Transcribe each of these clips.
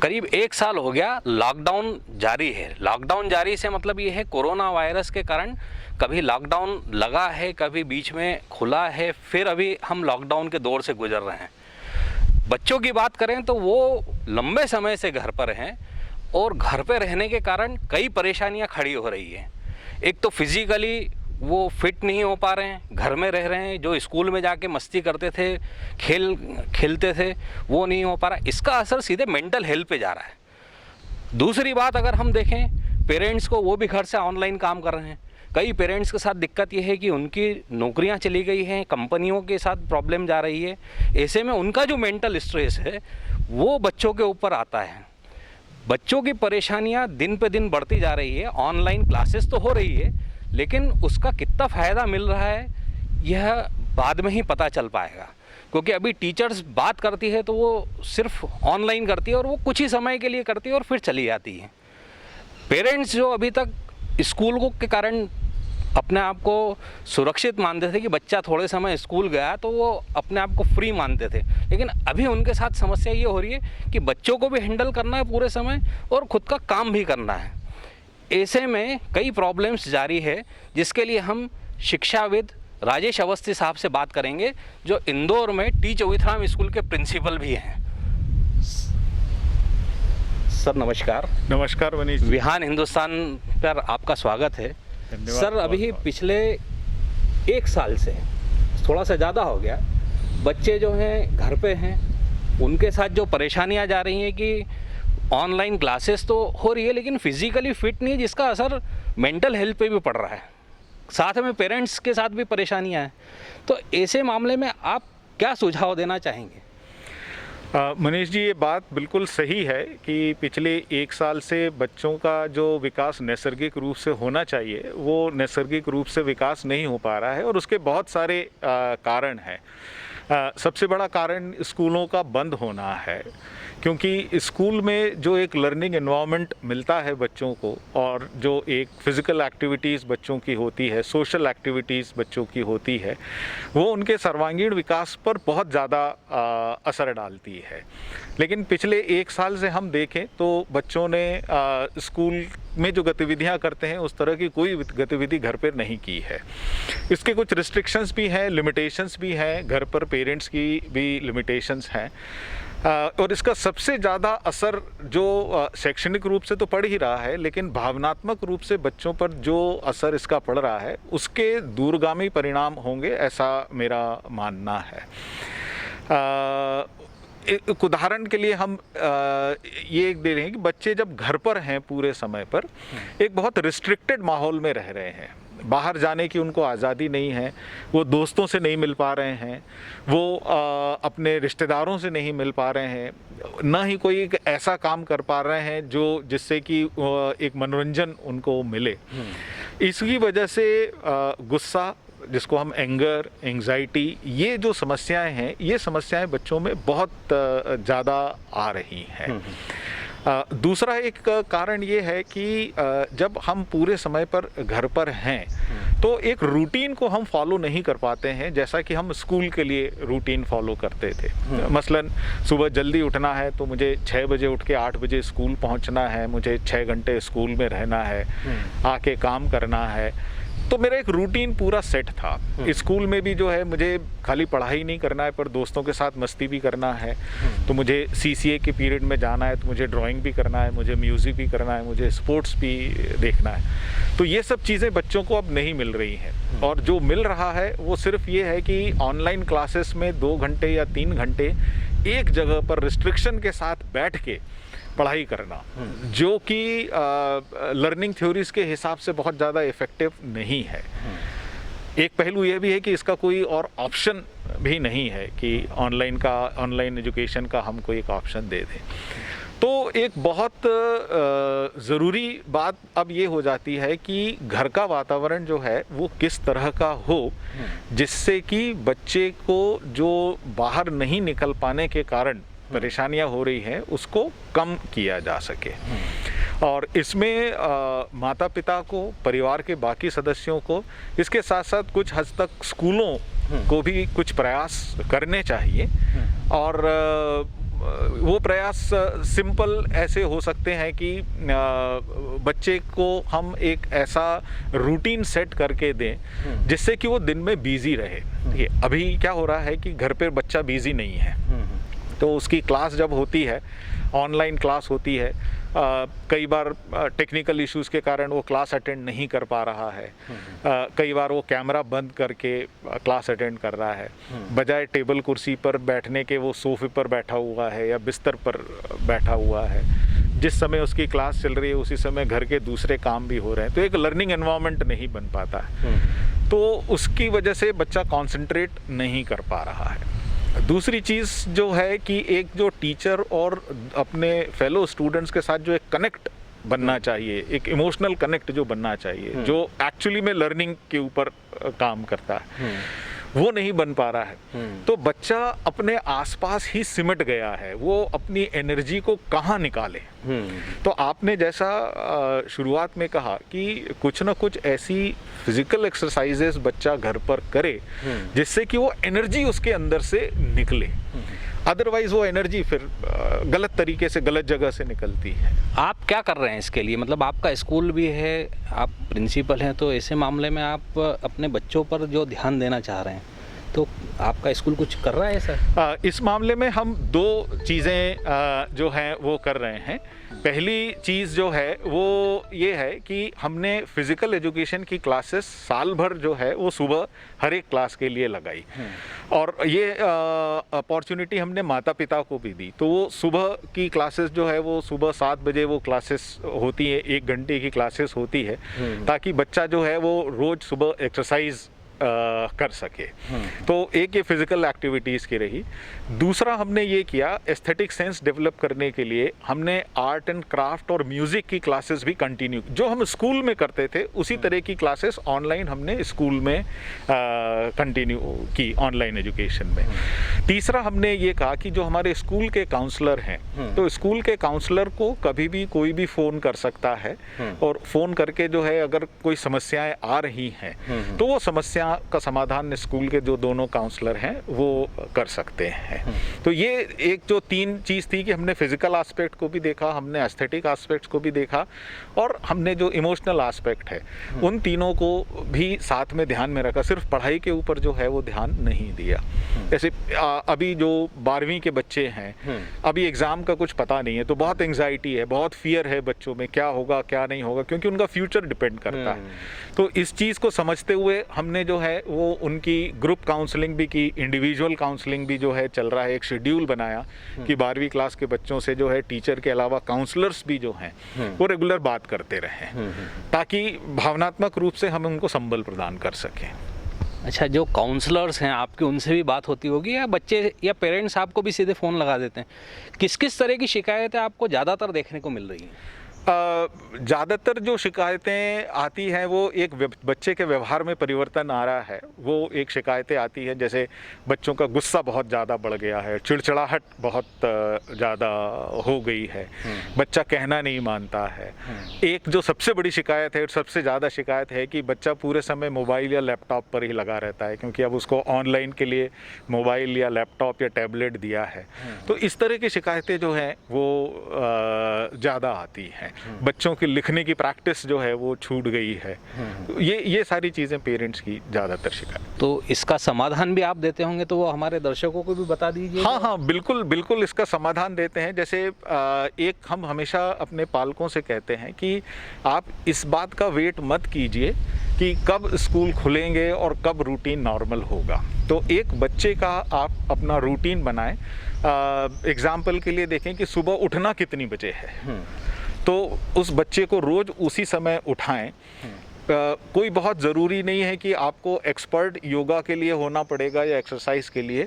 करीब 1 साल हो गया लॉकडाउन जारी है। लॉकडाउन जारी से मतलब ये है कोरोना वायरस के कारण कभी लॉकडाउन लगा है, कभी बीच में खुला है, फिर अभी हम लॉकडाउन के दौर से गुजर रहे हैं। बच्चों की बात करें तो वो लंबे समय से घर पर हैं और घर पे रहने के कारण कई परेशानियां खड़ी हो रही हैं। एक तो फिज़िकली वो फिट नहीं हो पा रहे हैं, घर में रह रहे हैं, जो स्कूल में जाके मस्ती करते थे, खेलते थे, वो नहीं हो पा रहा। इसका असर सीधे मेंटल हेल्थ पे जा रहा है। दूसरी बात अगर हम देखें पेरेंट्स को, वो भी घर से ऑनलाइन काम कर रहे हैं। कई पेरेंट्स के साथ दिक्कत ये है कि उनकी नौकरियां चली गई हैं, कंपनियों के साथ प्रॉब्लम जा रही है। ऐसे में उनका जो मेंटल स्ट्रेस है वो बच्चों के ऊपर आता है। बच्चों की परेशानियां दिन पे दिन बढ़ती जा रही है। ऑनलाइन क्लासेस तो हो रही है, लेकिन उसका कितना फ़ायदा मिल रहा है यह बाद में ही पता चल पाएगा, क्योंकि अभी टीचर्स बात करती है तो वो सिर्फ ऑनलाइन करती है और वो कुछ ही समय के लिए करती है और फिर चली जाती है। पेरेंट्स जो अभी तक स्कूल के कारण अपने आप को सुरक्षित मानते थे कि बच्चा थोड़े समय स्कूल गया तो वो अपने आप को फ्री मानते थे, लेकिन अभी उनके साथ समस्या ये हो रही है कि बच्चों को भी हैंडल करना है पूरे समय और ख़ुद का काम भी करना है। ऐसे में कई प्रॉब्लम्स जारी है, जिसके लिए हम शिक्षाविद राजेश अवस्थी साहब से बात करेंगे, जो इंदौर में टी चौथराम स्कूल के प्रिंसिपल भी हैं। सर नमस्कार। नमस्कार मनीष। विहान हिंदुस्तान पर आपका स्वागत है। सर अभी पिछले 1 साल से थोड़ा सा ज़्यादा हो गया, बच्चे जो हैं घर पे हैं, उनके साथ जो परेशानियां जा रही हैं कि ऑनलाइन क्लासेस तो हो रही है लेकिन फिज़िकली फिट नहीं है, जिसका असर मेंटल हेल्थ पे भी पड़ रहा है। साथ में पेरेंट्स के साथ भी परेशानियां हैं। तो ऐसे मामले में आप क्या सुझाव देना चाहेंगे? मनीष जी, ये बात बिल्कुल सही है कि पिछले 1 साल से बच्चों का जो विकास नैसर्गिक रूप से होना चाहिए वो नैसर्गिक रूप से विकास नहीं हो पा रहा है, और उसके बहुत सारे कारण हैं। सबसे बड़ा कारण स्कूलों का बंद होना है, क्योंकि स्कूल में जो एक लर्निंग एनवायरनमेंट मिलता है बच्चों को, और जो एक फ़िज़िकल एक्टिविटीज़ बच्चों की होती है, सोशल एक्टिविटीज़ बच्चों की होती है, वो उनके सर्वांगीण विकास पर बहुत ज़्यादा असर डालती है। लेकिन पिछले 1 साल से हम देखें तो बच्चों ने स्कूल में जो गतिविधियां करते हैं उस तरह की कोई गतिविधि घर पर नहीं की है। इसके कुछ रिस्ट्रिक्शंस भी हैं, लिमिटेशंस भी हैं, घर पर पेरेंट्स की भी लिमिटेशंस हैं। और इसका सबसे ज़्यादा असर जो शैक्षणिक रूप से तो पड़ ही रहा है, लेकिन भावनात्मक रूप से बच्चों पर जो असर इसका पड़ रहा है उसके दूरगामी परिणाम होंगे, ऐसा मेरा मानना है। एक उदाहरण के लिए हम ये दे रहे हैं कि बच्चे जब घर पर हैं पूरे समय पर एक बहुत रिस्ट्रिक्टेड माहौल में रह रहे हैं। बाहर जाने की उनको आज़ादी नहीं है, वो दोस्तों से नहीं मिल पा रहे हैं, वो अपने रिश्तेदारों से नहीं मिल पा रहे हैं, ना ही कोई एक ऐसा काम कर पा रहे हैं जो जिससे कि एक मनोरंजन उनको मिले। इसकी वजह से गुस्सा, जिसको हम एंगर, एंग्जाइटी, ये जो समस्याएं हैं, ये समस्याएं बच्चों में बहुत ज़्यादा आ रही हैं। दूसरा एक कारण ये है कि जब हम पूरे समय पर घर पर हैं तो एक रूटीन को हम फॉलो नहीं कर पाते हैं, जैसा कि हम स्कूल के लिए रूटीन फॉलो करते थे। मसलन सुबह जल्दी उठना है तो मुझे 6 बजे उठ के 8 बजे स्कूल पहुंचना है, मुझे 6 घंटे स्कूल में रहना है, आके काम करना है। तो मेरा एक रूटीन पूरा सेट था। स्कूल में भी जो है मुझे खाली पढ़ाई नहीं करना है पर दोस्तों के साथ मस्ती भी करना है। तो मुझे सीसीए के पीरियड में जाना है तो मुझे ड्राइंग भी करना है, मुझे म्यूज़िक भी करना है, मुझे स्पोर्ट्स भी देखना है। तो ये सब चीज़ें बच्चों को अब नहीं मिल रही हैं, और जो मिल रहा है वो सिर्फ ये है कि ऑनलाइन क्लासेस में 2 घंटे या 3 घंटे एक जगह पर रिस्ट्रिक्शन के साथ बैठ के पढ़ाई करना, जो कि लर्निंग थ्योरीज के हिसाब से बहुत ज़्यादा इफ़ेक्टिव नहीं है। एक पहलू ये भी है कि इसका कोई और ऑप्शन भी नहीं है कि ऑनलाइन एजुकेशन का हमको एक ऑप्शन दे दें। तो एक बहुत ज़रूरी बात अब ये हो जाती है कि घर का वातावरण जो है वो किस तरह का हो, जिससे कि बच्चे को जो बाहर नहीं निकल पाने के कारण परेशानियां हो रही हैं उसको कम किया जा सके। और इसमें माता पिता को, परिवार के बाकी सदस्यों को, इसके साथ साथ कुछ हद तक स्कूलों को भी कुछ प्रयास करने चाहिए। और वो प्रयास सिंपल ऐसे हो सकते हैं कि बच्चे को हम एक ऐसा रूटीन सेट करके दें जिससे कि वो दिन में बिजी रहे। ठीक है, अभी क्या हो रहा है कि घर पे बच्चा बिजी नहीं है, तो उसकी क्लास जब होती है, ऑनलाइन क्लास होती है, कई बार टेक्निकल इश्यूज़ के कारण वो क्लास अटेंड नहीं कर पा रहा है, कई बार वो कैमरा बंद करके क्लास अटेंड कर रहा है, बजाय टेबल कुर्सी पर बैठने के वो सोफे पर बैठा हुआ है या बिस्तर पर बैठा हुआ है। जिस समय उसकी क्लास चल रही है उसी समय घर के दूसरे काम भी हो रहे हैं, तो एक लर्निंग एनवायरनमेंट नहीं बन पाता है, तो उसकी वजह से बच्चा कॉन्सेंट्रेट नहीं कर पा रहा है। दूसरी चीज़ जो है कि एक जो टीचर और अपने फेलो स्टूडेंट्स के साथ जो एक कनेक्ट बनना चाहिए, एक इमोशनल कनेक्ट जो बनना चाहिए, जो एक्चुअली में लर्निंग के ऊपर काम करता है, वो नहीं बन पा रहा है। तो बच्चा अपने आसपास ही सिमट गया है, वो अपनी एनर्जी को कहाँ निकाले। तो आपने जैसा शुरुआत में कहा कि कुछ ना कुछ ऐसी फिजिकल एक्सरसाइजेस बच्चा घर पर करे जिससे कि वो एनर्जी उसके अंदर से निकले, अदरवाइज वो एनर्जी फिर गलत तरीके से गलत जगह से निकलती है। आप क्या कर रहे हैं इसके लिए? मतलब आपका स्कूल भी है, आप प्रिंसिपल हैं, तो ऐसे मामले में आप अपने बच्चों पर जो ध्यान देना चाह रहे हैं, तो आपका स्कूल कुछ कर रहा है सर? इस मामले में हम दो चीज़ें जो हैं वो कर रहे हैं। पहली चीज़ जो है वो ये है कि हमने फिज़िकल एजुकेशन की क्लासेस साल भर जो है वो सुबह हर एक क्लास के लिए लगाई, और ये अपॉर्चुनिटी हमने माता पिता को भी दी। तो वो सुबह की क्लासेस जो है वो सुबह 7 बजे वो क्लासेस होती है, 1 घंटे की क्लासेस होती है, ताकि बच्चा जो है वो रोज़ सुबह एक्सरसाइज कर सके। तो एक ये फिजिकल एक्टिविटीज़ की रही। दूसरा हमने ये किया, एस्थेटिक सेंस डेवलप करने के लिए हमने आर्ट एंड क्राफ्ट और म्यूज़िक की क्लासेस भी कंटिन्यू, जो हम स्कूल में करते थे उसी तरह की क्लासेस ऑनलाइन हमने स्कूल में कंटिन्यू की, ऑनलाइन एजुकेशन में। तीसरा हमने ये कहा कि जो हमारे स्कूल के काउंसलर हैं, तो स्कूल के काउंसलर को कभी भी कोई भी फ़ोन कर सकता है, और फ़ोन करके जो है अगर कोई समस्याएं आ रही हैं तो वो समस्या का समाधान स्कूल के जो दोनों काउंसलर हैं वो कर सकते हैं। तो ये एक जो 3 चीज़ थी कि हमने फिजिकल एस्पेक्ट को भी देखा, हमने एस्थेटिक एस्पेक्ट्स को भी देखा, और हमने जो इमोशनल एस्पेक्ट है उन तीनों को भी साथ में ध्यान में रखा। सिर्फ पढ़ाई के ऊपर जो है वो ध्यान नहीं दिया। जैसे अभी जो 12वीं के बच्चे हैं, अभी एग्ज़ाम का कुछ पता नहीं है, तो बहुत एंग्जाइटी है, बहुत फियर है बच्चों में, क्या होगा क्या नहीं होगा, क्योंकि उनका फ्यूचर डिपेंड करता है। तो इस चीज़ को समझते हुए हमने जो है वो उनकी ग्रुप काउंसलिंग भी की, इंडिविजुअल काउंसलिंग भी जो है चल रहा है। एक शेड्यूल बनाया कि 12वीं क्लास के बच्चों से जो है टीचर के अलावा काउंसलर्स भी जो हैं वो रेगुलर बात करते रहें, ताकि भावनात्मक रूप से हम उनको संबल प्रदान कर सकें। अच्छा, जो काउंसलर्स हैं आपके, उनसे भी बात होती होगी, या बच्चे या पेरेंट्स आपको भी सीधे फ़ोन लगा देते हैं? किस किस तरह की शिकायतें आपको ज़्यादातर देखने को मिल रही हैं? ज़्यादातर जो शिकायतें आती हैं वो एक बच्चे के व्यवहार में परिवर्तन आ रहा है, वो एक शिकायतें आती हैं। जैसे बच्चों का गुस्सा बहुत ज़्यादा बढ़ गया है, चिड़चिड़ाहट बहुत ज़्यादा हो गई है, बच्चा कहना नहीं मानता है। एक जो सबसे बड़ी शिकायत है, सबसे ज़्यादा शिकायत है कि बच्चा पूरे समय मोबाइल या लैपटॉप पर ही लगा रहता है, क्योंकि अब उसको ऑनलाइन के लिए मोबाइल या लैपटॉप या टैबलेट दिया है। तो इस तरह की शिकायतें जो हैं वो ज़्यादा आती हैं। बच्चों की लिखने की प्रैक्टिस जो है वो छूट गई है। तो ये सारी चीज़ें पेरेंट्स की ज़्यादातर शिकायत। तो इसका समाधान भी आप देते होंगे, तो वो हमारे दर्शकों को भी बता दीजिए। हाँ, बिल्कुल बिल्कुल इसका समाधान देते हैं। जैसे एक हम हमेशा अपने पालकों से कहते हैं कि आप इस बात का वेट मत कीजिए कि कब स्कूल खुलेंगे और कब रूटीन नॉर्मल होगा। तो एक बच्चे का आप अपना रूटीन बनाएं। एग्जाम्पल के लिए देखें कि सुबह उठना कितनी बजे है, तो उस बच्चे को रोज़ उसी समय उठाएं। कोई बहुत ज़रूरी नहीं है कि आपको एक्सपर्ट योगा के लिए होना पड़ेगा या एक्सरसाइज के लिए।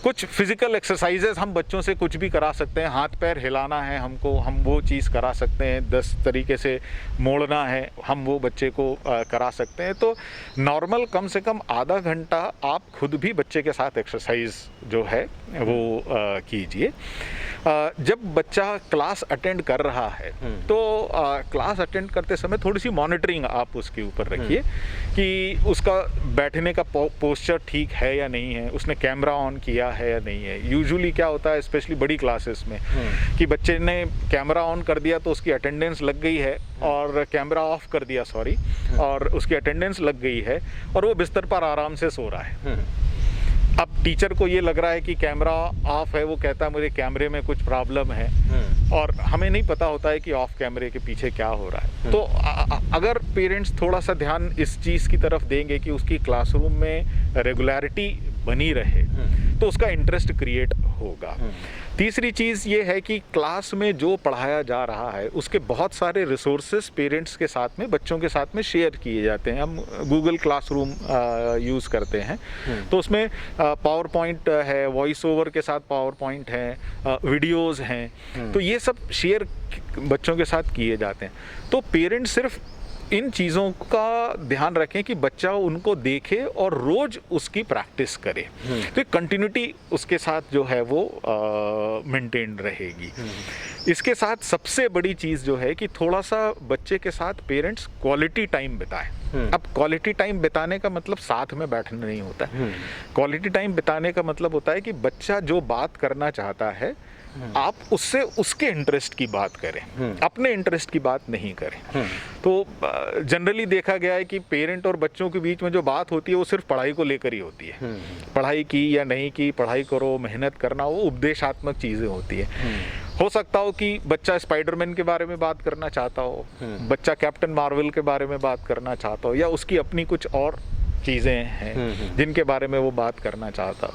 कुछ फिज़िकल एक्सरसाइजेस हम बच्चों से कुछ भी करा सकते हैं। हाथ पैर हिलाना है हमको, हम वो चीज़ करा सकते हैं। 10 तरीके से मोड़ना है, हम वो बच्चे को करा सकते हैं। तो नॉर्मल कम से कम आधा घंटा आप खुद भी बच्चे के साथ एक्सरसाइज जो है वो कीजिए। जब बच्चा क्लास अटेंड कर रहा है तो क्लास अटेंड करते समय थोड़ी सी मॉनिटरिंग आप उसके ऊपर रखिए कि उसका बैठने का पोस्चर ठीक है या नहीं है, उसने कैमरा ऑन किया है या नहीं है। यूजुअली क्या होता है स्पेशली बड़ी क्लासेस में कि बच्चे ने कैमरा ऑन कर दिया तो उसकी अटेंडेंस लग गई है, और कैमरा ऑफ कर दिया सॉरी, और उसकी अटेंडेंस लग गई है और वो बिस्तर पर आराम से सो रहा है। अब टीचर को ये लग रहा है कि कैमरा ऑफ है, वो कहता है मुझे कैमरे में कुछ प्रॉब्लम है, और हमें नहीं पता होता है कि ऑफ कैमरे के पीछे क्या हो रहा है। तो अगर पेरेंट्स थोड़ा सा ध्यान इस चीज़ की तरफ देंगे कि उसकी क्लासरूम में रेगुलरिटी बनी रहे तो उसका इंटरेस्ट क्रिएट होगा। तीसरी चीज़ ये है कि क्लास में जो पढ़ाया जा रहा है उसके बहुत सारे रिसोर्सेज पेरेंट्स के साथ में, बच्चों के साथ में शेयर किए जाते हैं। हम गूगल क्लासरूम यूज़ करते हैं तो उसमें पावर पॉइंट है, वॉइस ओवर के साथ पावर पॉइंट है, वीडियोज़ हैं, तो ये सब शेयर बच्चों के साथ किए जाते हैं। तो पेरेंट्स सिर्फ इन चीज़ों का ध्यान रखें कि बच्चा उनको देखे और रोज़ उसकी प्रैक्टिस करे, तो कंटिन्यूटी उसके साथ जो है वो मेंटेन रहेगी। इसके साथ सबसे बड़ी चीज़ जो है कि थोड़ा सा बच्चे के साथ पेरेंट्स क्वालिटी टाइम बिताएं। अब क्वालिटी टाइम बिताने का मतलब साथ में बैठना नहीं होता है। क्वालिटी टाइम बिताने का मतलब होता है कि बच्चा जो बात करना चाहता है आप उससे उसके इंटरेस्ट की बात करें, अपने इंटरेस्ट की बात नहीं करें। तो जनरली देखा गया है कि पेरेंट और बच्चों के बीच में जो बात होती है वो सिर्फ पढ़ाई को लेकर ही होती है। पढ़ाई की या नहीं की, पढ़ाई करो, मेहनत करना, वो उपदेशात्मक चीज़ें होती है। हो सकता हो कि बच्चा स्पाइडरमैन के बारे में बात करना चाहता हो, बच्चा कैप्टन मार्वल के बारे में बात करना चाहता हो, या उसकी अपनी कुछ और चीज़ें हैं जिनके बारे में वो बात करना चाहता हो।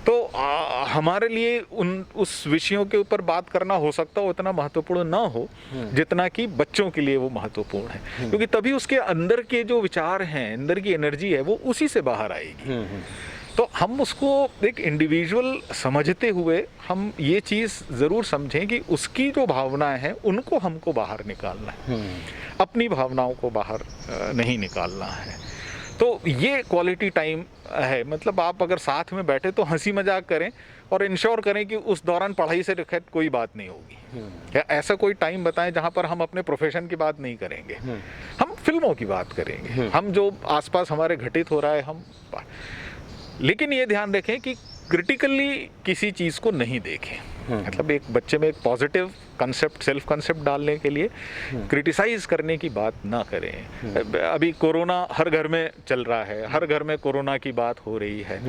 तो हमारे लिए उस विषयों के ऊपर बात करना हो सकता हो उतना महत्वपूर्ण ना हो जितना कि बच्चों के लिए वो महत्वपूर्ण है, क्योंकि तभी उसके अंदर के जो विचार हैं, अंदर की एनर्जी है, वो उसी से बाहर आएगी। तो हम उसको एक इंडिविजुअल समझते हुए हम ये चीज़ ज़रूर समझें कि उसकी जो भावनाएं हैं उनको हमको बाहर निकालना है, अपनी भावनाओं को बाहर नहीं निकालना है। तो ये क्वालिटी टाइम है। मतलब आप अगर साथ में बैठे तो हंसी मजाक करें और इंश्योर करें कि उस दौरान पढ़ाई से रिलेटेड कोई बात नहीं होगी। या ऐसा कोई टाइम बताएं जहां पर हम अपने प्रोफेशन की बात नहीं करेंगे, हम फिल्मों की बात करेंगे, हम जो आसपास हमारे घटित हो रहा है हम। लेकिन ये ध्यान रखें कि क्रिटिकली किसी चीज़ को नहीं देखें। मतलब एक बच्चे में एक पॉजिटिव कंसेप्ट, सेल्फ कंसेप्ट डालने के लिए क्रिटिसाइज करने की बात ना करें। अभी कोरोना हर घर में चल रहा है, हर घर में कोरोना की बात हो रही है,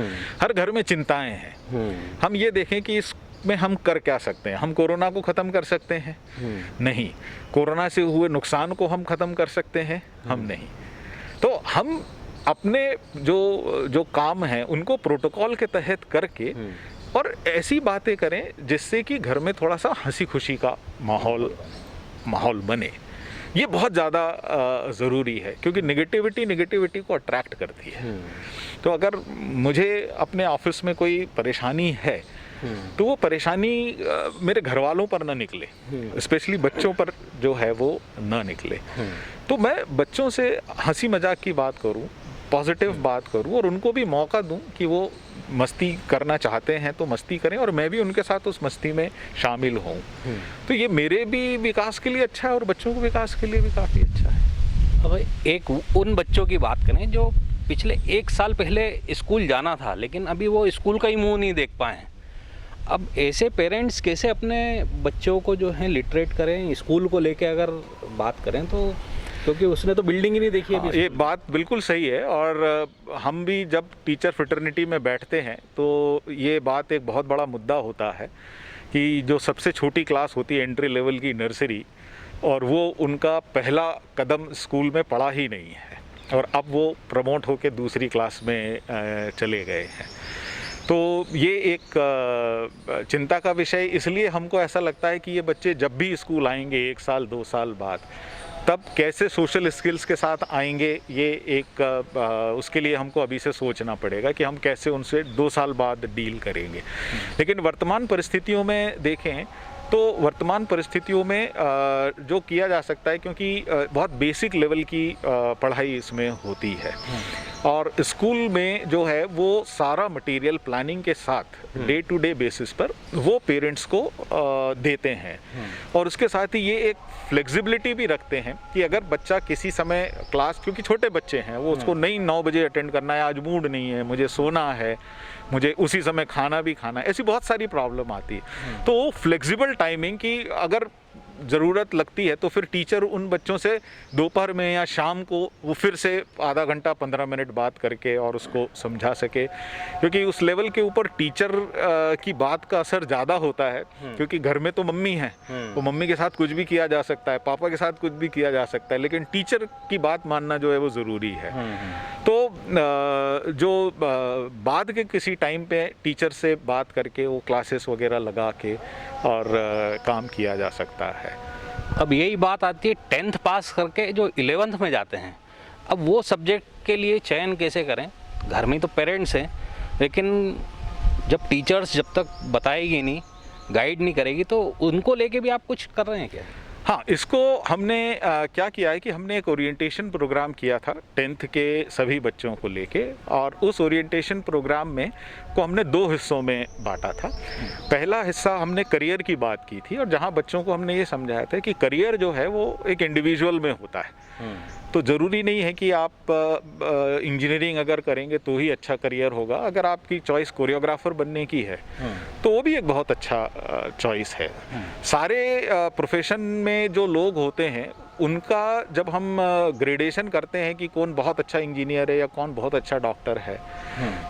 हर घर में चिंताएं हैं। हम ये देखें कि इसमें हम कर क्या सकते हैं। हम कोरोना को ख़त्म कर सकते हैं? नहीं। कोरोना से हुए नुकसान को हम ख़त्म कर सकते हैं? हम नहीं। तो हम अपने जो काम हैं उनको प्रोटोकॉल के तहत करके और ऐसी बातें करें जिससे कि घर में थोड़ा सा हंसी खुशी का माहौल बने। ये बहुत ज़्यादा ज़रूरी है, क्योंकि निगेटिविटी को अट्रैक्ट करती है। तो अगर मुझे अपने ऑफिस में कोई परेशानी है तो वो परेशानी मेरे घर वालों पर ना निकले, स्पेशली बच्चों पर जो है वो ना निकले। तो मैं बच्चों से हंसी मजाक की बात करूं, पॉजिटिव बात करूं और उनको भी मौका दूं कि वो मस्ती करना चाहते हैं तो मस्ती करें और मैं भी उनके साथ उस मस्ती में शामिल हूं। तो ये मेरे भी विकास के लिए अच्छा है और बच्चों के विकास के लिए भी काफ़ी अच्छा है। अब एक उन बच्चों की बात करें जो पिछले 1 साल पहले स्कूल जाना था लेकिन अभी वो स्कूल का ही मुंह नहीं देख पाए। अब ऐसे पेरेंट्स कैसे अपने बच्चों को जो है लिटरेट करें, स्कूल को लेके अगर बात करें तो, क्योंकि उसने तो बिल्डिंग ही नहीं देखी अभी। ये बात बिल्कुल सही है। और हम भी जब टीचर फ्रेटर्निटी में बैठते हैं तो ये बात एक बहुत बड़ा मुद्दा होता है कि जो सबसे छोटी क्लास होती है एंट्री लेवल की नर्सरी, और वो उनका पहला कदम स्कूल में पड़ा ही नहीं है और अब वो प्रमोट होकर दूसरी क्लास में चले गए हैं। तो ये एक चिंता का विषय इसलिए हमको ऐसा लगता है कि ये बच्चे जब भी स्कूल आएंगे 1 साल 2 साल बाद, तब कैसे सोशल स्किल्स के साथ आएंगे, ये एक उसके लिए हमको अभी से सोचना पड़ेगा कि हम कैसे उनसे 2 साल बाद डील करेंगे। लेकिन वर्तमान परिस्थितियों में देखें तो वर्तमान परिस्थितियों में जो किया जा सकता है, क्योंकि बहुत बेसिक लेवल की पढ़ाई इसमें होती है और स्कूल में जो है वो सारा मटेरियल प्लानिंग के साथ डे टू डे बेसिस पर वो पेरेंट्स को देते हैं और उसके साथ ही ये एक फ्लेक्सिबिलिटी भी रखते हैं कि अगर बच्चा किसी समय क्लास, क्योंकि छोटे बच्चे हैं, वो उसको नहीं 9 बजे अटेंड करना है, आज मूड नहीं है, मुझे सोना है, मुझे उसी समय खाना भी खाना है, ऐसी बहुत सारी प्रॉब्लम आती है। तो वो फ्लेक्सिबल टाइमिंग की अगर ज़रूरत लगती है तो फिर टीचर उन बच्चों से दोपहर में या शाम को वो फिर से आधा घंटा 15 मिनट बात करके और उसको समझा सके, क्योंकि उस लेवल के ऊपर टीचर की बात का असर ज़्यादा होता है, क्योंकि घर में तो मम्मी है, तो मम्मी के साथ कुछ भी किया जा सकता है, पापा के साथ कुछ भी किया जा सकता है, लेकिन टीचर की बात मानना जो है वो ज़रूरी है। तो जो बाद के किसी टाइम पे टीचर से बात करके वो क्लासेस वगैरह लगा के और काम किया जा सकता है। अब यही बात आती है 10th पास करके जो 11th में जाते हैं, अब वो सब्जेक्ट के लिए चयन कैसे करें? घर में तो पेरेंट्स हैं, लेकिन जब टीचर्स जब तक बताएगी नहीं, गाइड नहीं करेगी, तो उनको लेके भी आप कुछ कर रहे हैं क्या? हाँ, इसको हमने क्या किया है कि हमने एक ओरिएंटेशन प्रोग्राम किया था 10th के सभी बच्चों को लेके, और उस ओरिएंटेशन प्रोग्राम में को हमने 2 हिस्सों में बांटा था। पहला हिस्सा हमने करियर की बात की थी और जहाँ बच्चों को हमने ये समझाया था कि करियर जो है वो एक इंडिविजुअल में होता है, तो ज़रूरी नहीं है कि आप इंजीनियरिंग अगर करेंगे तो ही अच्छा करियर होगा। अगर आपकी चॉइस कोरियोग्राफर बनने की है तो वो भी एक बहुत अच्छा चॉइस है। सारे प्रोफेशन में जो लोग होते हैं उनका जब हम ग्रेडेशन करते हैं कि कौन बहुत अच्छा इंजीनियर है या कौन बहुत अच्छा डॉक्टर है,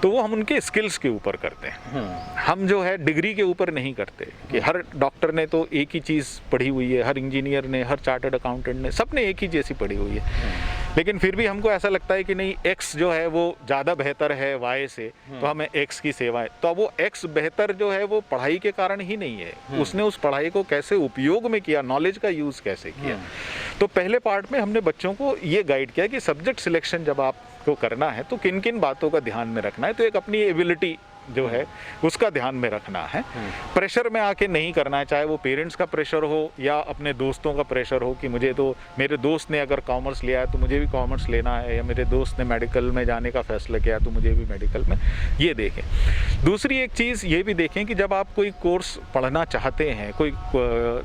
तो वो हम उनके स्किल्स के ऊपर करते हैं। हम जो है डिग्री के ऊपर नहीं करते कि हर डॉक्टर ने तो एक ही चीज़ पढ़ी हुई है, हर इंजीनियर ने, हर चार्टर्ड अकाउंटेंट ने, सब ने एक ही जैसी पढ़ी हुई है। लेकिन फिर भी हमको ऐसा लगता है कि नहीं, एक्स जो है वो ज़्यादा बेहतर है वाई से, तो हमें एक्स की सेवा है। तो अब वो एक्स बेहतर जो है वो पढ़ाई के कारण ही नहीं है, उसने उस पढ़ाई को कैसे उपयोग में किया, नॉलेज का यूज़ कैसे किया। तो पहले पार्ट में हमने बच्चों को ये गाइड किया कि सब्जेक्ट सिलेक्शन जब आपको करना है तो किन किन बातों का ध्यान में रखना है। तो एक अपनी एबिलिटी जो है उसका ध्यान में रखना है, प्रेशर में आके नहीं करना है, चाहे वो पेरेंट्स का प्रेशर हो या अपने दोस्तों का प्रेशर हो कि मुझे तो मेरे दोस्त ने अगर कॉमर्स लिया है तो मुझे भी कॉमर्स लेना है, या मेरे दोस्त ने मेडिकल में जाने का फैसला किया तो मुझे भी मेडिकल में। ये देखें। दूसरी एक चीज़ ये भी देखें कि जब आप कोई कोर्स पढ़ना चाहते हैं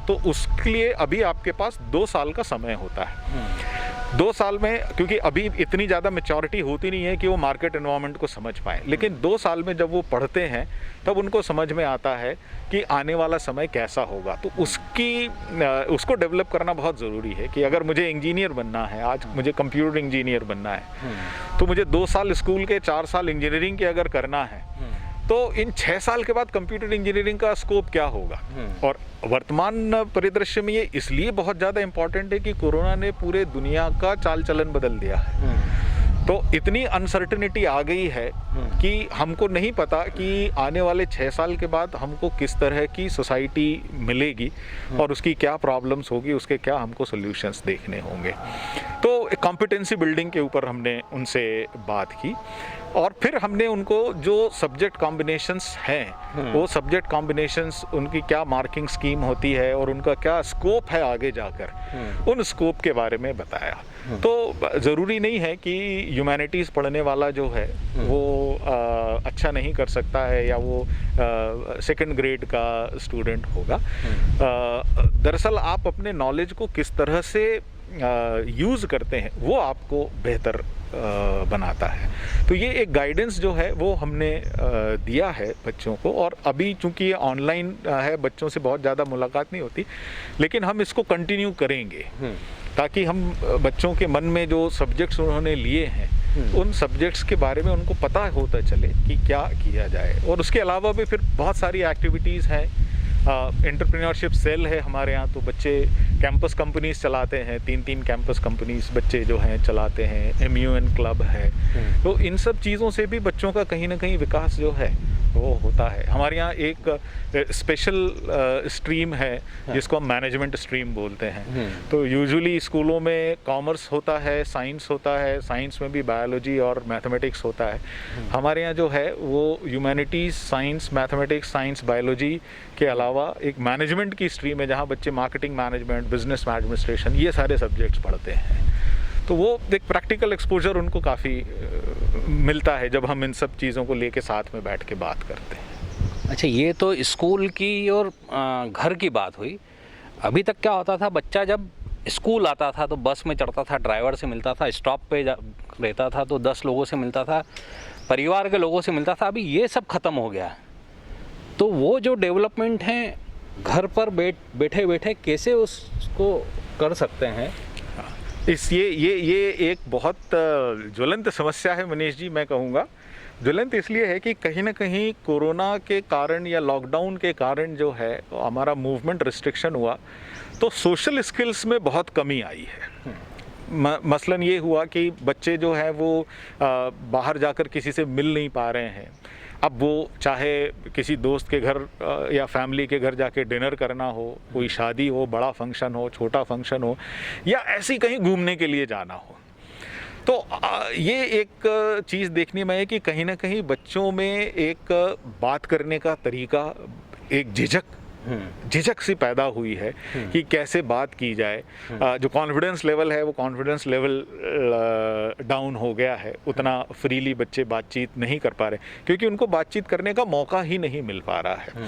तो उसके लिए अभी आपके पास 2 साल का समय होता है। 2 साल में, क्योंकि अभी इतनी ज़्यादा मैच्योरिटी होती नहीं है कि वो मार्केट एनवायरनमेंट को समझ पाएँ, लेकिन 2 साल में जब वो पढ़ते हैं तब उनको समझ में आता है कि आने वाला समय कैसा होगा। तो उसको डेवलप करना बहुत ज़रूरी है कि अगर मुझे इंजीनियर बनना है, आज मुझे कंप्यूटर इंजीनियर बनना है, तो मुझे 2 साल स्कूल के, 4 साल इंजीनियरिंग के अगर करना है, तो इन 6 साल के बाद कंप्यूटर इंजीनियरिंग का स्कोप क्या होगा। और वर्तमान परिदृश्य में ये इसलिए बहुत ज़्यादा इम्पॉर्टेंट है कि कोरोना ने पूरे दुनिया का चाल चलन बदल दिया है। तो इतनी अनसर्टेनिटी आ गई है कि हमको नहीं पता कि आने वाले 6 साल के बाद हमको किस तरह की सोसाइटी मिलेगी और उसकी क्या प्रॉब्लम्स होगी, उसके क्या हमको सॉल्यूशंस देखने होंगे। तो कॉम्पिटेंसी बिल्डिंग के ऊपर हमने उनसे बात की और फिर हमने उनको जो सब्जेक्ट कॉम्बिनेशंस हैं, वो सब्जेक्ट कॉम्बिनेशंस, उनकी क्या मार्किंग स्कीम होती है और उनका क्या स्कोप है आगे जाकर, उन स्कोप के बारे में बताया। तो ज़रूरी नहीं है कि ह्यूमैनिटीज़ पढ़ने वाला जो है वो अच्छा नहीं कर सकता है या वो सेकंड ग्रेड का स्टूडेंट होगा। दरअसल आप अपने नॉलेज को किस तरह से यूज़ करते हैं वो आपको बेहतर बनाता है। तो ये एक गाइडेंस जो है वो हमने दिया है बच्चों को। और अभी चूंकि ये ऑनलाइन है, बच्चों से बहुत ज़्यादा मुलाकात नहीं होती, लेकिन हम इसको कंटिन्यू करेंगे ताकि हम बच्चों के मन में जो सब्जेक्ट्स उन्होंने लिए हैं उन सब्जेक्ट्स के बारे में उनको पता होता चले कि क्या किया जाए। और उसके अलावा भी फिर बहुत सारी एक्टिविटीज़ हैं। एंटरप्रेन्योरशिप सेल है हमारे यहाँ, तो बच्चे कैंपस कंपनीज चलाते हैं, 3 कैंपस कंपनीज बच्चे जो हैं चलाते हैं। MUN क्लब है। तो इन सब चीज़ों से भी बच्चों का कहीं ना कहीं विकास जो है वो होता है। हमारे यहाँ एक स्पेशल स्ट्रीम है जिसको हम मैनेजमेंट स्ट्रीम बोलते हैं। तो यूजुअली स्कूलों में कॉमर्स होता है, साइंस होता है, साइंस में भी बायोलॉजी और मैथमेटिक्स होता है। हमारे यहाँ जो है वो humanities, science, mathematics, science, biology के अलावा एक मैनेजमेंट की स्ट्रीम है जहाँ बच्चे मार्केटिंग मैनेजमेंट, बिजनेस एडमिनिस्ट्रेशन, ये सारे सब्जेक्ट्स पढ़ते हैं। तो वो एक प्रैक्टिकल एक्सपोजर उनको काफ़ी मिलता है जब हम इन सब चीज़ों को लेके साथ में बैठ के बात करते हैं। अच्छा, ये तो स्कूल की और घर की बात हुई। अभी तक क्या होता था, बच्चा जब स्कूल आता था तो बस में चढ़ता था, ड्राइवर से मिलता था, स्टॉप पे रहता था तो 10 लोगों से मिलता था, परिवार के लोगों से मिलता था। अभी ये सब ख़त्म हो गया। तो वो जो डेवलपमेंट है घर पर बैठे बैठे कैसे उसको कर सकते हैं? ये एक बहुत ज्वलंत समस्या है मनीष जी। मैं कहूँगा ज्वलंत इसलिए है कि कहीं ना कहीं कोरोना के कारण या लॉकडाउन के कारण जो है हमारा मूवमेंट रिस्ट्रिक्शन हुआ, तो सोशल स्किल्स में बहुत कमी आई है। मसलन ये हुआ कि बच्चे जो हैं वो बाहर जाकर किसी से मिल नहीं पा रहे हैं। अब वो चाहे किसी दोस्त के घर या फैमिली के घर जाके डिनर करना हो, कोई शादी हो, बड़ा फंक्शन हो, छोटा फंक्शन हो, या ऐसी कहीं घूमने के लिए जाना हो, तो ये एक चीज़ देखने में है कि कहीं ना कहीं बच्चों में एक बात करने का तरीका, एक झिझक सी पैदा हुई है कि कैसे बात की जाए। जो कॉन्फिडेंस लेवल है वो कॉन्फिडेंस लेवल डाउन हो गया है। उतना फ्रीली बच्चे बातचीत नहीं कर पा रहे क्योंकि उनको बातचीत करने का मौका ही नहीं मिल पा रहा है।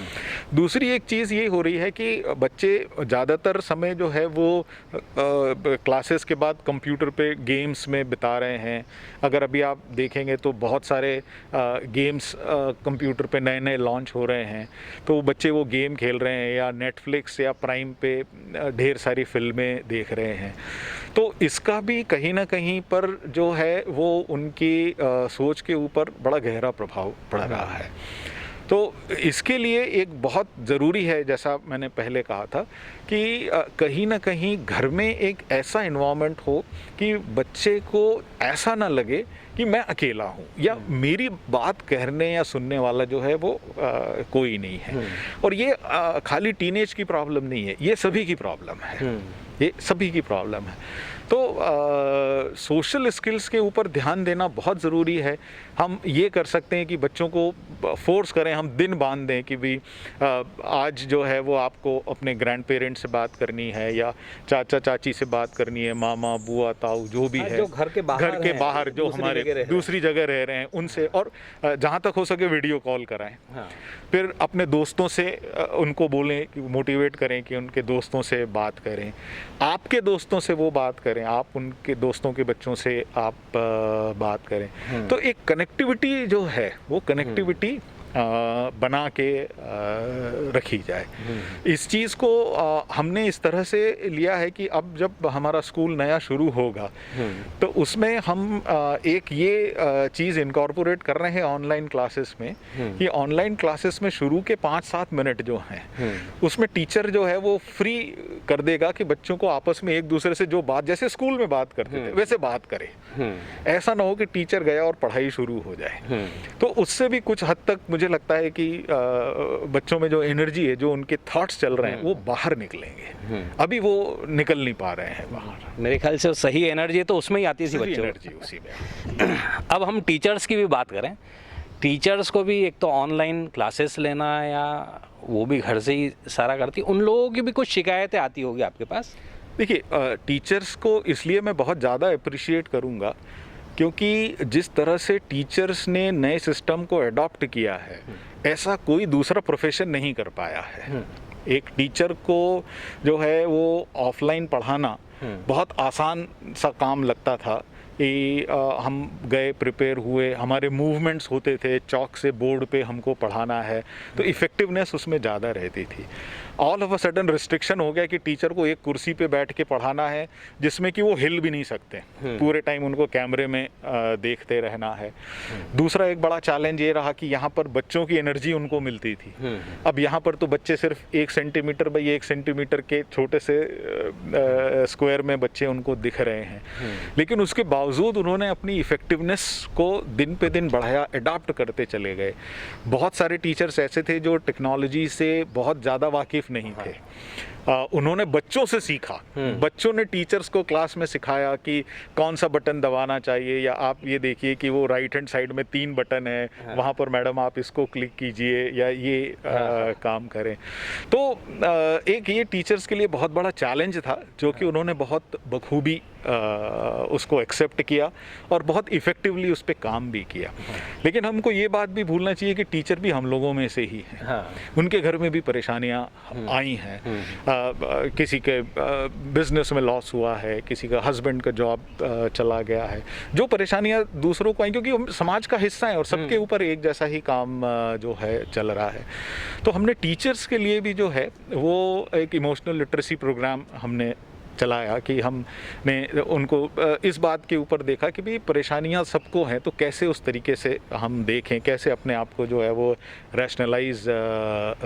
दूसरी एक चीज़ ये हो रही है कि बच्चे ज़्यादातर समय जो है वो क्लासेस के बाद कंप्यूटर पे गेम्स में बिता रहे हैं। अगर अभी आप देखेंगे तो बहुत सारे गेम्स कंप्यूटर पे नए नए लॉन्च हो रहे हैं, तो बच्चे वो गेम खेल रहे हैं या नेटफ्लिक्स या प्राइम पे ढेर सारी फिल्में देख रहे हैं। तो इसका भी कहीं ना कहीं पर जो है वो उनकी सोच के ऊपर बड़ा गहरा प्रभाव पड़ रहा है। तो इसके लिए एक बहुत ज़रूरी है, जैसा मैंने पहले कहा था, कि कहीं ना कहीं घर में एक ऐसा इन्वायरमेंट हो कि बच्चे को ऐसा ना लगे कि मैं अकेला हूँ या मेरी बात कहने या सुनने वाला जो है वो कोई नहीं है। और ये खाली टीनेज की प्रॉब्लम नहीं है, ये सभी की प्रॉब्लम है, ये सभी की प्रॉब्लम है। तो सोशल स्किल्स के ऊपर ध्यान देना बहुत ज़रूरी है। हम ये कर सकते हैं कि बच्चों को फोर्स करें, हम दिन बांध दें कि भी आज जो है वो आपको अपने ग्रैंड पेरेंट्स से बात करनी है या चाचा चाची से बात करनी है, मामा बुआ ताऊ जो भी है, जो घर के बाहर जो हमारे दूसरी जगह रह रहे हैं उनसे, और जहाँ तक हो सके वीडियो कॉल कराएं। हाँ। फिर अपने दोस्तों से उनको बोलें कि मोटिवेट करें कि उनके दोस्तों से बात करें, आपके दोस्तों से वो बात करें, आप उनके दोस्तों के बच्चों से आप बात करें। तो एक कनेक्टिविटी जो है वो कनेक्टिविटी बना के रखी जाए। इस चीज़ को हमने इस तरह से लिया है कि अब जब हमारा स्कूल नया शुरू होगा तो उसमें हम एक ये चीज़ इनकॉर्पोरेट कर रहे हैं ऑनलाइन क्लासेस में, कि ऑनलाइन क्लासेस में शुरू के 5-7 मिनट जो हैं उसमें टीचर जो है वो फ्री कर देगा कि बच्चों को आपस में एक दूसरे से जो बात जैसे स्कूल में बात करते थे वैसे बात करे। ऐसा ना हो कि टीचर गया और पढ़ाई शुरू हो जाए। तो उससे भी कुछ हद तक मुझे लगता है कि बच्चों में जो एनर्जी है, जो उनके थॉट्स चल रहे हैं वो बाहर निकलेंगे। अभी वो निकल नहीं पा रहे हैं बाहर। मेरे ख्याल से सही एनर्जी तो उसमें ही आती थी बच्चों एनर्जी उसी में। अब हम टीचर्स की भी बात करें, टीचर्स को भी एक तो ऑनलाइन क्लासेस लेना या वो भी घर से ही सारा करती, उन लोगों की भी कुछ शिकायतें आती होगी आपके पास? देखिए, टीचर्स को इसलिए मैं बहुत ज़्यादा अप्रिशिएट करूँगा क्योंकि जिस तरह से टीचर्स ने नए सिस्टम को अडॉप्ट किया है ऐसा कोई दूसरा प्रोफेशन नहीं कर पाया है। एक टीचर को जो है वो ऑफलाइन पढ़ाना बहुत आसान सा काम लगता था कि हम गए, प्रिपेयर हुए, हमारे मूवमेंट्स होते थे, चौक से बोर्ड पे हमको पढ़ाना है, तो इफ़ेक्टिवनेस उसमें ज़्यादा रहती थी। All of a sudden restriction हो गया कि टीचर को एक कुर्सी पे बैठ के पढ़ाना है जिसमें कि वो हिल भी नहीं सकते, पूरे टाइम उनको कैमरे में देखते रहना है। दूसरा एक बड़ा चैलेंज ये रहा कि यहाँ पर बच्चों की एनर्जी उनको मिलती थी। अब यहाँ पर तो बच्चे सिर्फ 1 सेंटीमीटर बाई 1 सेंटीमीटर के छोटे से स्क्वायर में बच्चे उनको दिख रहे हैं, लेकिन उसके बावजूद उन्होंने अपनी इफेक्टिवनेस को दिन पे दिन बढ़ाया, अडाप्ट करते चले गए। बहुत सारे टीचर्स ऐसे थे जो टेक्नोलॉजी से बहुत ज़्यादा वाकिफ़ नहीं थे। उन्होंने बच्चों से सीखा, बच्चों ने टीचर्स को क्लास में सिखाया कि कौन सा बटन दबाना चाहिए, या आप ये देखिए कि वो राइट हैंड साइड में 3 बटन है, वहाँ पर मैडम आप इसको क्लिक कीजिए या ये काम करें। तो एक ये टीचर्स के लिए बहुत बड़ा चैलेंज था जो कि उन्होंने बहुत बखूबी उसको एक्सेप्ट किया और बहुत इफ़ेक्टिवली उस पर काम भी किया। लेकिन हमको ये बात भी भूलना चाहिए कि टीचर भी हम लोगों में से ही हैं। उनके घर में भी परेशानियाँ आई हैं। किसी के बिजनेस में लॉस हुआ है, किसी का हस्बैंड का जॉब चला गया है, जो परेशानियाँ दूसरों को आई क्योंकि हम समाज का हिस्सा हैं और सबके ऊपर एक जैसा ही काम जो है चल रहा है। तो हमने टीचर्स के लिए भी जो है वो एक इमोशनल लिटरेसी प्रोग्राम हमने चलाया कि हमने उनको इस बात के ऊपर देखा कि भाई परेशानियां सबको हैं, तो कैसे उस तरीके से हम देखें, कैसे अपने आप को जो है वो रैशनलाइज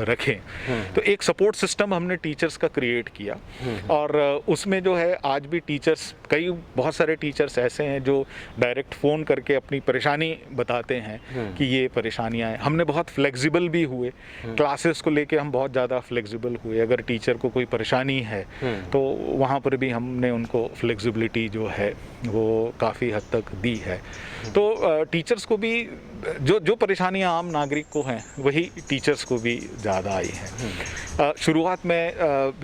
रखें। तो एक सपोर्ट सिस्टम हमने टीचर्स का क्रिएट किया और उसमें जो है आज भी टीचर्स, बहुत सारे टीचर्स ऐसे हैं जो डायरेक्ट फ़ोन करके अपनी परेशानी बताते हैं कि ये परेशानियाँ हैं। हमने बहुत फ्लेक्सिबल भी हुए, क्लासेस को लेके हम बहुत ज़्यादा फ्लेक्सिबल हुए। अगर टीचर को कोई परेशानी है तो वहाँ पर भी हमने उनको फ्लेक्सिबिलिटी जो है वो काफ़ी हद तक दी है। तो टीचर्स को भी जो परेशानियाँ आम नागरिक को हैं वही टीचर्स को भी ज़्यादा आई हैं। शुरुआत में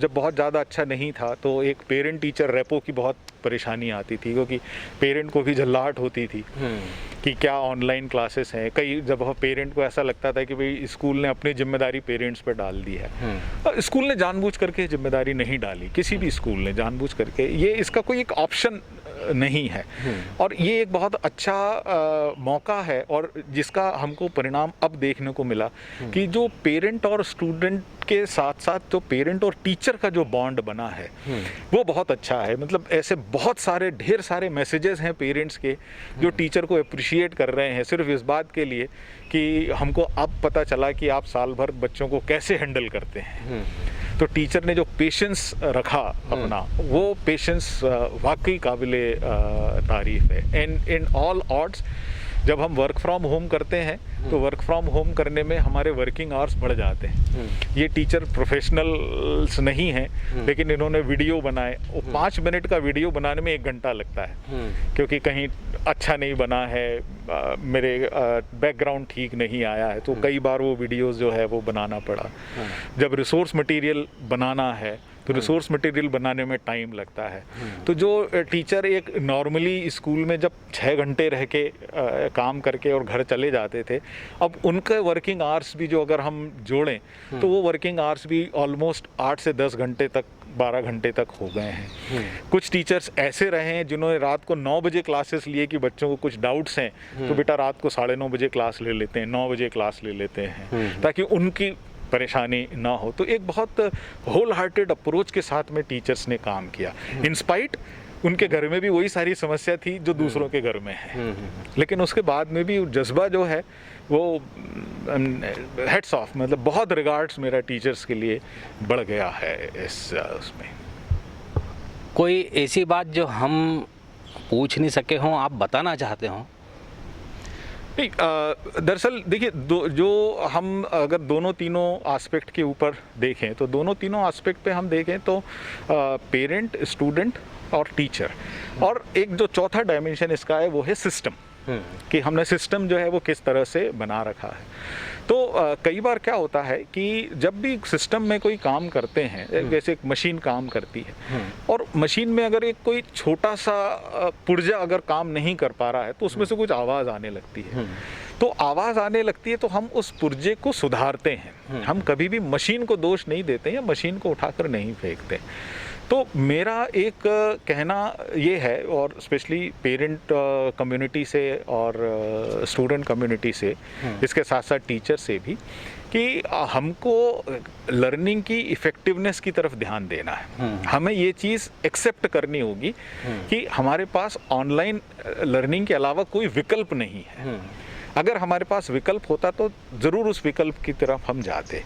जब बहुत ज़्यादा अच्छा नहीं था तो एक पेरेंट टीचर रेपो की बहुत परेशानी आती थी, क्योंकि पेरेंट को भी झल्लाहट होती थी कि क्या ऑनलाइन क्लासेस हैं। कई जब पेरेंट को ऐसा लगता था कि भाई स्कूल ने अपनी जिम्मेदारी पेरेंट्स पर डाल दी है। स्कूल ने जानबूझ करके जिम्मेदारी नहीं डाली, किसी भी स्कूल ने जानबूझ करके, ये इसका कोई एक ऑप्शन नहीं है। और ये एक बहुत अच्छा मौका है और जिसका हमको परिणाम अब देखने को मिला कि जो पेरेंट और स्टूडेंट के साथ साथ जो पेरेंट और टीचर का जो बॉन्ड बना है वो बहुत अच्छा है। मतलब ऐसे बहुत सारे ढेर सारे मैसेजेस हैं पेरेंट्स के जो टीचर को अप्रिशिएट कर रहे हैं सिर्फ इस बात के लिए कि हमको अब पता चला कि आप साल भर बच्चों को कैसे हैंडल करते हैं। तो टीचर ने जो पेशेंस रखा अपना, वो पेशेंस वाकई काबिले तारीफ है। इन ऑल ऑड्स जब हम वर्क फ्रॉम होम करते हैं तो वर्क फ्रॉम होम करने में हमारे वर्किंग आवर्स बढ़ जाते हैं। ये टीचर प्रोफेशनल्स नहीं हैं, लेकिन इन्होंने वीडियो बनाए, वो 5 मिनट का वीडियो बनाने में 1 घंटा लगता है क्योंकि कहीं अच्छा नहीं बना है, मेरे बैकग्राउंड ठीक नहीं आया है, तो कई बार वो वीडियोस जो है वो बनाना पड़ा। जब रिसोर्स मटेरियल बनाना है तो रिसोर्स मटेरियल बनाने में टाइम लगता है। तो जो टीचर एक नॉर्मली स्कूल में जब 6 घंटे रह के काम करके और घर चले जाते थे, अब उनके वर्किंग आवर्स भी जो अगर हम जोड़ें तो वो वर्किंग आवर्स भी ऑलमोस्ट 8 से 10 घंटे तक, 12 घंटे तक हो गए हैं। कुछ टीचर्स ऐसे रहे हैं जिन्होंने रात को 9 बजे क्लासेस लिए कि बच्चों को कुछ डाउट्स हैं तो बेटा रात को 9:30 बजे क्लास ले लेते हैं, 9 बजे क्लास ले लेते हैं ताकि उनकी परेशानी ना हो। तो एक बहुत होल हार्टेड अप्रोच के साथ में टीचर्स ने काम किया। इंस्पाइट उनके घर में भी वही सारी समस्या थी जो दूसरों के घर में है, लेकिन उसके बाद में भी जज्बा जो है वो हेड्स ऑफ, मतलब बहुत रिगार्ड्स मेरा टीचर्स के लिए बढ़ गया है इस उसमें। कोई ऐसी बात जो हम पूछ नहीं सके हों, आप बताना चाहते हों? नहीं, दरअसल देखिए, जो हम अगर दोनों तीनों एस्पेक्ट के ऊपर देखें तो दोनों तीनों एस्पेक्ट पे हम देखें तो पेरेंट, स्टूडेंट और टीचर, और एक जो चौथा डायमेंशन इसका है वो है सिस्टम, कि हमने सिस्टम जो है वो किस तरह से बना रखा है। तो कई बार क्या होता है कि जब भी सिस्टम में कोई काम करते हैं, जैसे एक मशीन काम करती है और मशीन में अगर एक कोई छोटा सा पुर्जा अगर काम नहीं कर पा रहा है तो उसमें से कुछ आवाज़ आने लगती है। तो आवाज़ आने लगती है तो हम उस पुर्जे को सुधारते हैं। हम कभी भी मशीन को दोष नहीं देते या मशीन को उठाकर नहीं फेंकते। तो मेरा एक कहना ये है, और स्पेशली पेरेंट कम्युनिटी से और स्टूडेंट कम्युनिटी से, इसके साथ साथ टीचर से भी, कि हमको लर्निंग की इफ़ेक्टिवनेस की तरफ ध्यान देना है। हमें ये चीज़ एक्सेप्ट करनी होगी कि हमारे पास ऑनलाइन लर्निंग के अलावा कोई विकल्प नहीं है। अगर हमारे पास विकल्प होता तो ज़रूर उस विकल्प की तरफ हम जाते,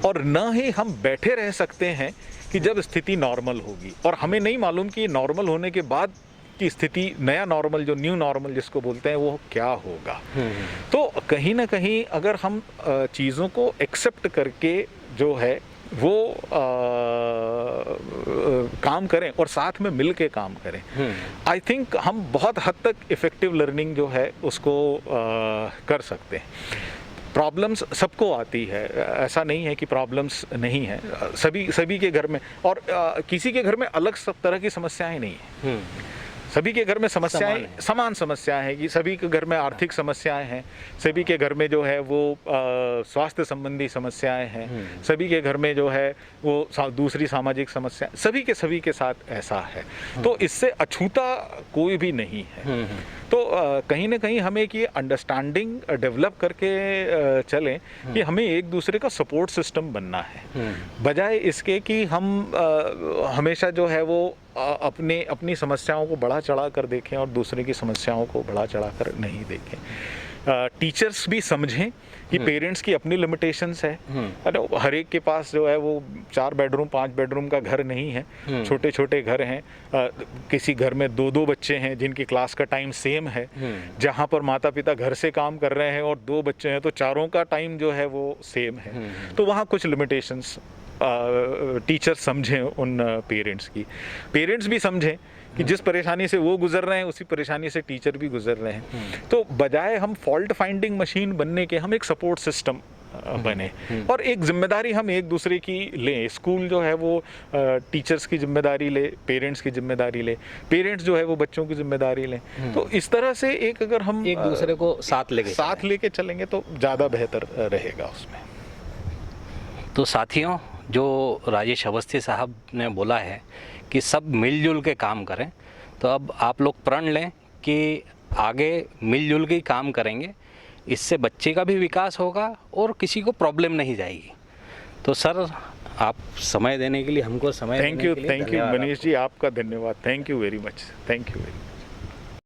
और न ही हम बैठे रह सकते हैं कि जब स्थिति नॉर्मल होगी, और हमें नहीं मालूम कि नॉर्मल होने के बाद की स्थिति, नया नॉर्मल, जो न्यू नॉर्मल जिसको बोलते हैं, वो क्या होगा। तो कहीं ना कहीं अगर हम चीज़ों को एक्सेप्ट करके जो है वो काम करें और साथ में मिल के काम करें, आई थिंक हम बहुत हद तक इफ़ेक्टिव लर्निंग जो है उसको कर सकते हैं। प्रॉब्लम्स सबको आती है, ऐसा नहीं है कि प्रॉब्लम्स नहीं है, सभी के घर में, और किसी के घर में अलग सब तरह की समस्याएं नहीं है। सभी के घर में समस्याएं समान समस्याएं हैं कि सभी के घर में आर्थिक समस्याएं हैं, सभी के घर में जो है वो स्वास्थ्य संबंधी समस्याएं हैं, सभी के घर में जो है वो दूसरी सामाजिक समस्या, सभी के साथ ऐसा है। तो इससे अछूता कोई भी नहीं है। तो कहीं ना कहीं हमें एक ये अंडरस्टैंडिंग डेवलप करके चलें कि हमें एक दूसरे का सपोर्ट सिस्टम बनना है, बजाय इसके कि हम हमेशा जो है वो अपनी समस्याओं को बढ़ा चढ़ा कर देखें और दूसरे की समस्याओं को बढ़ा चढ़ा कर नहीं देखें। टीचर्स भी समझें कि पेरेंट्स की अपनी लिमिटेशंस है। हर एक के पास जो है वो 4 बेडरूम 5 बेडरूम का घर नहीं है, छोटे छोटे घर हैं। किसी घर में 2-2 बच्चे हैं जिनकी क्लास का टाइम सेम है, जहाँ पर माता पिता घर से काम कर रहे हैं और 2 बच्चे हैं तो चारों का टाइम जो है वो सेम है। तो वहाँ कुछ लिमिटेशंस टीचर समझें उन पेरेंट्स की, पेरेंट्स भी समझें कि जिस परेशानी से वो गुजर रहे हैं उसी परेशानी से टीचर भी गुजर रहे हैं। तो बजाय हम फॉल्ट फाइंडिंग मशीन बनने के, हम एक सपोर्ट सिस्टम बने और एक जिम्मेदारी हम एक दूसरे की लें। स्कूल जो है वो टीचर्स की जिम्मेदारी ले, पेरेंट्स की जिम्मेदारी ले, पेरेंट्स जो है वो बच्चों की जिम्मेदारी लें। तो इस तरह से एक अगर हम एक दूसरे को साथ लेके चलेंगे तो ज़्यादा बेहतर रहेगा उसमें। तो साथियों, जो राजेश अवस्थी साहब ने बोला है कि सब मिलजुल के काम करें, तो अब आप लोग प्रण लें कि आगे मिलजुल के ही काम करेंगे, इससे बच्चे का भी विकास होगा और किसी को प्रॉब्लम नहीं जाएगी। तो सर, आप समय देने के लिए, हमको समय थैंक यू मनीष जी, आपका धन्यवाद। Thank you very much. Thank you very much.